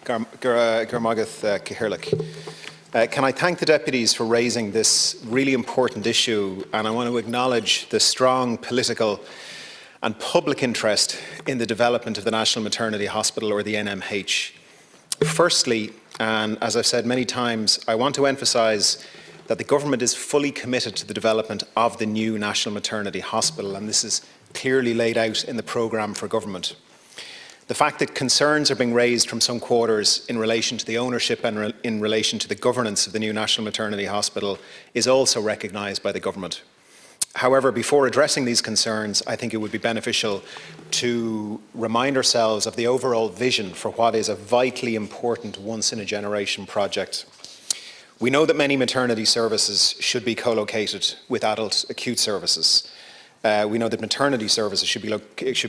Can I thank the deputies for raising this really important issue, and I want to acknowledge the strong political and public interest in the development of the National Maternity Hospital, or the NMH. Firstly, and as I've said many times, I want to emphasise that the government is fully committed to the development of the new National Maternity Hospital, and this is clearly laid out in the programme for government. The fact that concerns are being raised from some quarters in relation to the ownership and in relation to the governance of the new National Maternity Hospital is also recognised by the government. However, before addressing these concerns, I think it would be beneficial to remind ourselves of the overall vision for what is a vitally important once-in-a-generation project. We know that many maternity services should be co-located with adult acute services. We know that maternity services should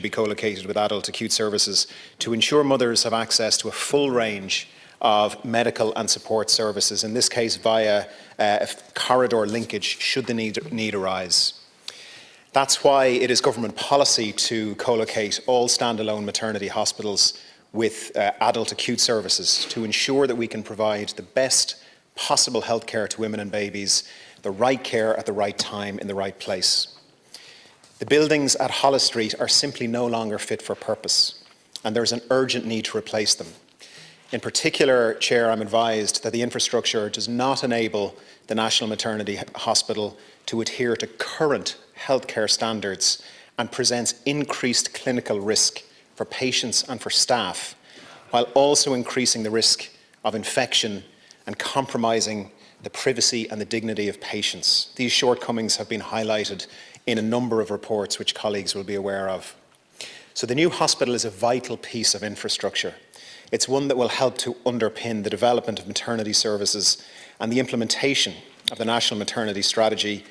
be co-located with adult acute services to ensure mothers have access to a full range of medical and support services, in this case via a corridor linkage should the need arise. That's why it is government policy to co-locate all standalone maternity hospitals with adult acute services to ensure that we can provide the best possible health care to women and babies, the right care at the right time in the right place. The buildings at Holles Street are simply no longer fit for purpose, and there is an urgent need to replace them. In particular, Chair, I'm advised that the infrastructure does not enable the National Maternity Hospital to adhere to current healthcare standards and presents increased clinical risk for patients and for staff, while also increasing the risk of infection and compromising the privacy and the dignity of patients. These shortcomings have been highlighted in a number of reports which colleagues will be aware of. So the new hospital is a vital piece of infrastructure. It's one that will help to underpin the development of maternity services and the implementation of the National Maternity Strategy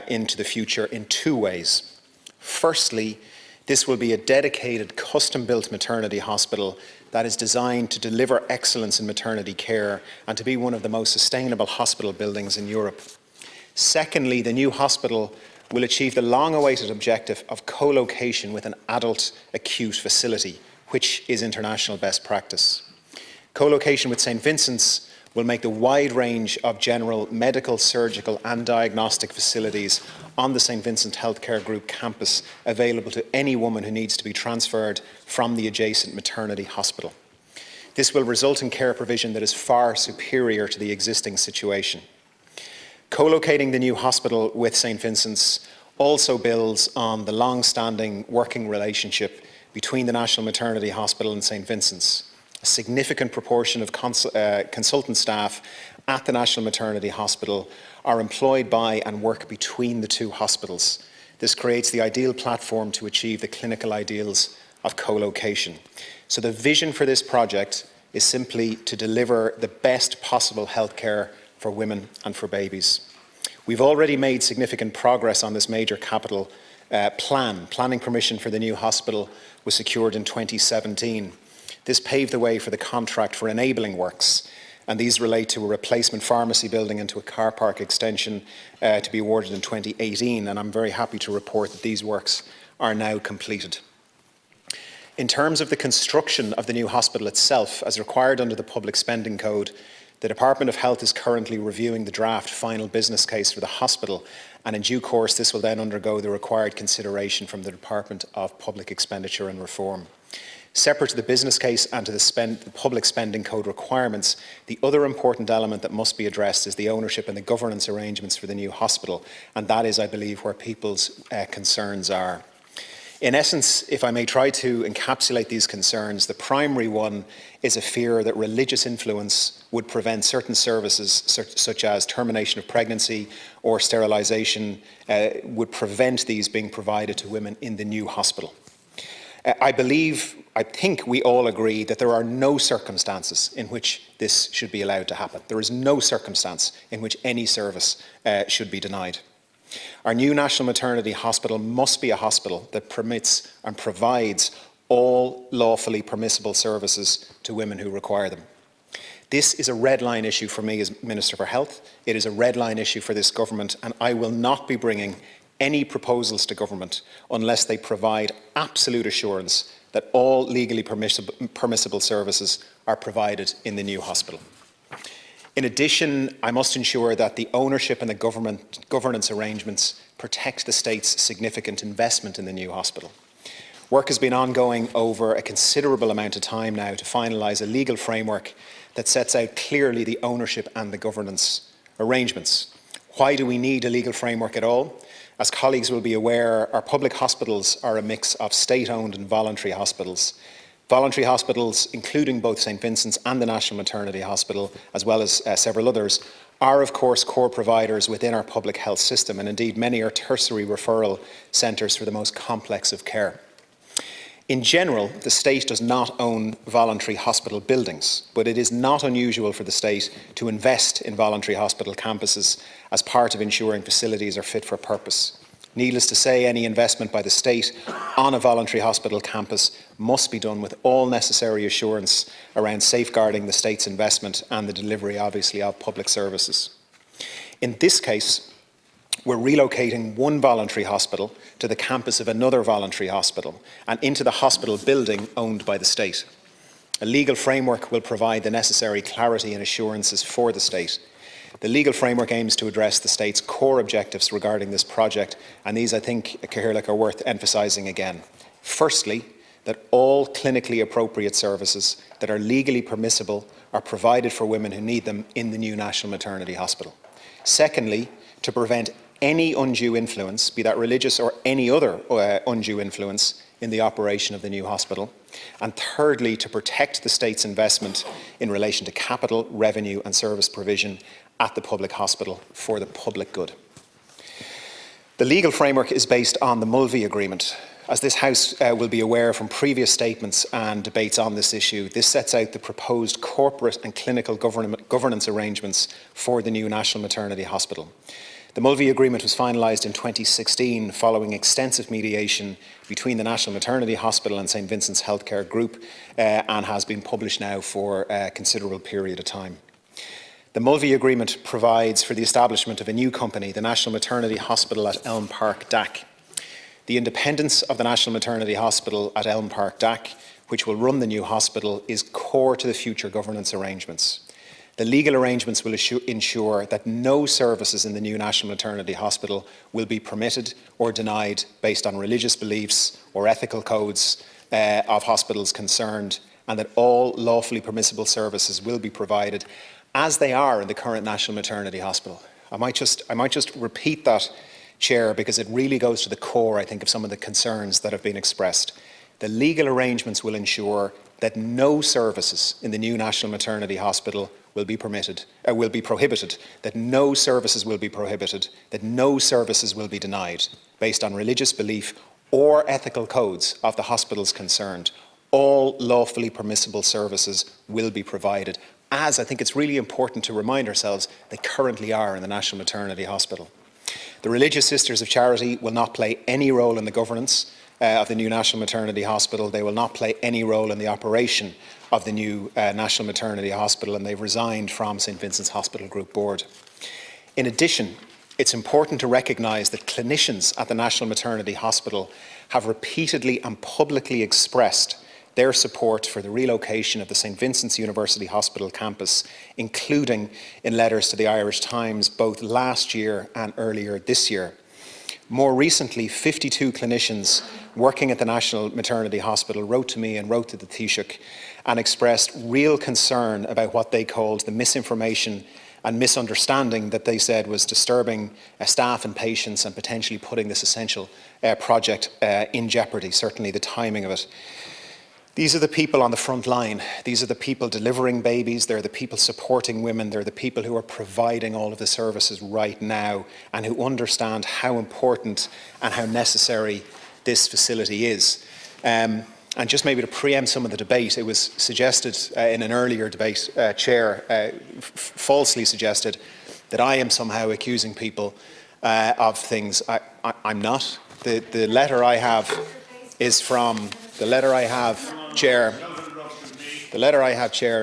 into the future in two ways. Firstly, this will be a dedicated, custom-built maternity hospital that is designed to deliver excellence in maternity care and to be one of the most sustainable hospital buildings in Europe. Secondly, the new hospital will achieve the long-awaited objective of co-location with an adult acute facility, which is international best practice. Co-location with St Vincent's will make the wide range of general medical, surgical and diagnostic facilities on the St Vincent Healthcare Group campus available to any woman who needs to be transferred from the adjacent maternity hospital. This will result in care provision that is far superior to the existing situation. Co-locating the new hospital with St Vincent's also builds on the long-standing working relationship between the National Maternity Hospital and St Vincent's. A significant proportion of consultant staff at the National Maternity Hospital are employed by and work between the two hospitals. This creates the ideal platform to achieve the clinical ideals of co-location. So the vision for this project is simply to deliver the best possible healthcare for women and for babies. We've already made significant progress on this major capital plan. Planning permission for the new hospital was secured in 2017. This paved the way for the contract for enabling works, and these relate to a replacement pharmacy building and to a car park extension to be awarded in 2018, and I'm very happy to report that these works are now completed. In terms of the construction of the new hospital itself, as required under the Public Spending Code, the Department of Health is currently reviewing the draft final business case for the hospital, and in due course this will then undergo the required consideration from the Department of Public Expenditure and Reform. Separate to the business case and to the Public Spending Code requirements, the other important element that must be addressed is the ownership and the governance arrangements for the new hospital, and that is, I believe, where people's concerns are. In essence, if I may try to encapsulate these concerns, the primary one is a fear that religious influence would prevent certain services, such as termination of pregnancy or sterilisation, would prevent these being provided to women in the new hospital. I think we all agree that there are no circumstances in which this should be allowed to happen. There is no circumstance in which any service should be denied. Our new National Maternity Hospital must be a hospital that permits and provides all lawfully permissible services to women who require them. This is a red line issue for me as Minister for Health. It is a red line issue for this government, and I will not be bringing any proposals to government unless they provide absolute assurance that all legally permissible services are provided in the new hospital. In addition, I must ensure that the ownership and the governance arrangements protect the state's significant investment in the new hospital. Work has been ongoing over a considerable amount of time now to finalise a legal framework that sets out clearly the ownership and the governance arrangements. Why do we need a legal framework at all? As colleagues will be aware, our public hospitals are a mix of state-owned and voluntary hospitals. Voluntary hospitals, including both St Vincent's and the National Maternity Hospital, as well as several others, are of course core providers within our public health system, and indeed many are tertiary referral centres for the most complex of care. In general, the state does not own voluntary hospital buildings, but it is not unusual for the state to invest in voluntary hospital campuses as part of ensuring facilities are fit for purpose. Needless to say, any investment by the state on a voluntary hospital campus must be done with all necessary assurance around safeguarding the state's investment and the delivery, obviously, of public services. In this case, we're relocating one voluntary hospital to the campus of another voluntary hospital and into the hospital building owned by the state. A legal framework will provide the necessary clarity and assurances for the state. The legal framework aims to address the state's core objectives regarding this project, and these, I think, Cathaoirleach, are worth emphasising again. Firstly, that all clinically appropriate services that are legally permissible are provided for women who need them in the new National Maternity Hospital. Secondly, to prevent any undue influence, be that religious or any other undue influence, in the operation of the new hospital. And thirdly, to protect the state's investment in relation to capital, revenue and service provision at the public hospital for the public good. The legal framework is based on the Mulvey Agreement. As this House will be aware from previous statements and debates on this issue, this sets out the proposed corporate and clinical governance arrangements for the new National Maternity Hospital. The Mulvey Agreement was finalised in 2016 following extensive mediation between the National Maternity Hospital and St Vincent's Healthcare Group and has been published now for a considerable period of time. The Mulvey Agreement provides for the establishment of a new company, the National Maternity Hospital at Elm Park, DAC. The independence of the National Maternity Hospital at Elm Park, DAC, which will run the new hospital, is core to the future governance arrangements. The legal arrangements will ensure that no services in the new National Maternity Hospital will be permitted or denied based on religious beliefs or ethical codes of hospitals concerned, and that all lawfully permissible services will be provided as they are in the current National Maternity Hospital. I might just repeat that, Chair, because it really goes to the core, I think, of some of the concerns that have been expressed. The legal arrangements will ensure that no services in the new National Maternity Hospital will be prohibited, that no services will be prohibited, that no services will be denied based on religious belief or ethical codes of the hospitals concerned. All lawfully permissible services will be provided, as I think it's really important to remind ourselves they currently are in the National Maternity Hospital. The Religious Sisters of Charity will not play any role in the governance of the new National Maternity Hospital. They will not play any role in the operation of the new National Maternity Hospital, and they've resigned from St Vincent's Hospital Group Board. In addition, it's important to recognise that clinicians at the National Maternity Hospital have repeatedly and publicly expressed their support for the relocation of the St Vincent's University Hospital campus, including in letters to the Irish Times both last year and earlier this year. More recently, 52 clinicians working at the National Maternity Hospital wrote to me and wrote to the Taoiseach and expressed real concern about what they called the misinformation and misunderstanding that they said was disturbing staff and patients and potentially putting this essential project in jeopardy, certainly the timing of it. These are the people on the front line. These are the people delivering babies. They're the people supporting women. They're the people who are providing all of the services right now and who understand how important and how necessary this facility is. And just maybe to preempt some of the debate, it was suggested in an earlier debate, Chair, falsely suggested that I am somehow accusing people of things. I'm not. The letter I have is from, Chair,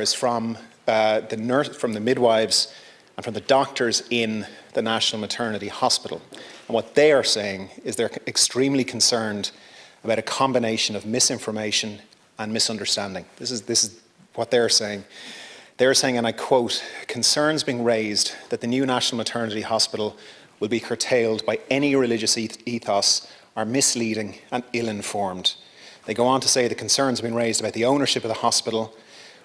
is from the midwives and from the doctors in the National Maternity Hospital. And what they are saying is they're extremely concerned about a combination of misinformation, and misunderstanding. This is what they're saying. They're saying, and I quote, "Concerns being raised that the new National Maternity Hospital will be curtailed by any religious ethos are misleading and ill-informed." They go on to say the concerns have been raised about the ownership of the hospital,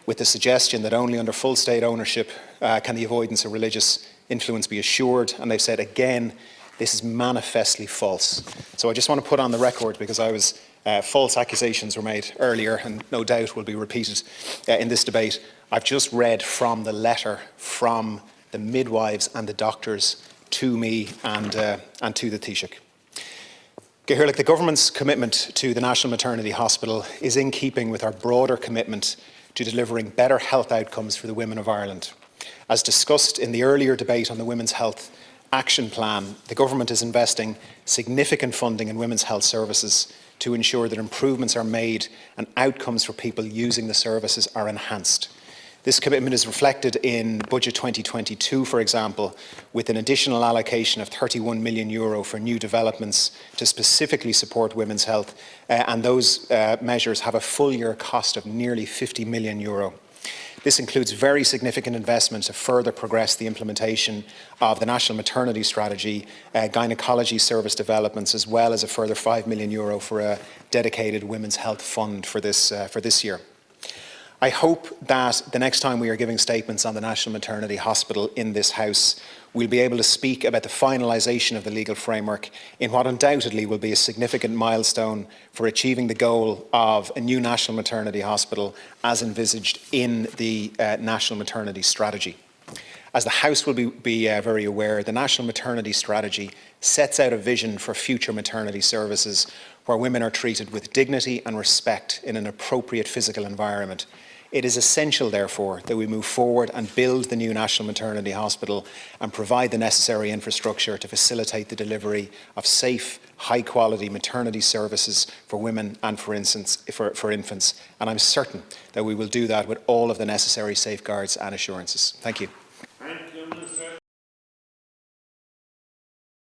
with the suggestion that only under full state ownership can the avoidance of religious influence be assured. And they've said again, this is manifestly false. So I just want to put on the record, because false accusations were made earlier and no doubt will be repeated in this debate. I've just read from the letter from the midwives and the doctors to me and to the Taoiseach. The government's commitment to the National Maternity Hospital is in keeping with our broader commitment to delivering better health outcomes for the women of Ireland. As discussed in the earlier debate on the Women's Health Action Plan, the government is investing significant funding in women's health services to ensure that improvements are made and outcomes for people using the services are enhanced. This commitment is reflected in Budget 2022, for example, with an additional allocation of €31 million for new developments to specifically support women's health, and those measures have a full year cost of nearly €50 million. This includes very significant investment to further progress the implementation of the National Maternity Strategy, gynaecology service developments, as well as a further €5 million for a dedicated women's health fund for this year. I hope that the next time we are giving statements on the National Maternity Hospital in this House, we'll be able to speak about the finalisation of the legal framework in what undoubtedly will be a significant milestone for achieving the goal of a new National Maternity Hospital as envisaged in the National Maternity Strategy. As the House will be very aware, the National Maternity Strategy sets out a vision for future maternity services where women are treated with dignity and respect in an appropriate physical environment. It is essential, therefore, that we move forward and build the new National Maternity Hospital and provide the necessary infrastructure to facilitate the delivery of safe, high-quality maternity services for women and for infants. And I'm certain that we will do that with all of the necessary safeguards and assurances. Thank you.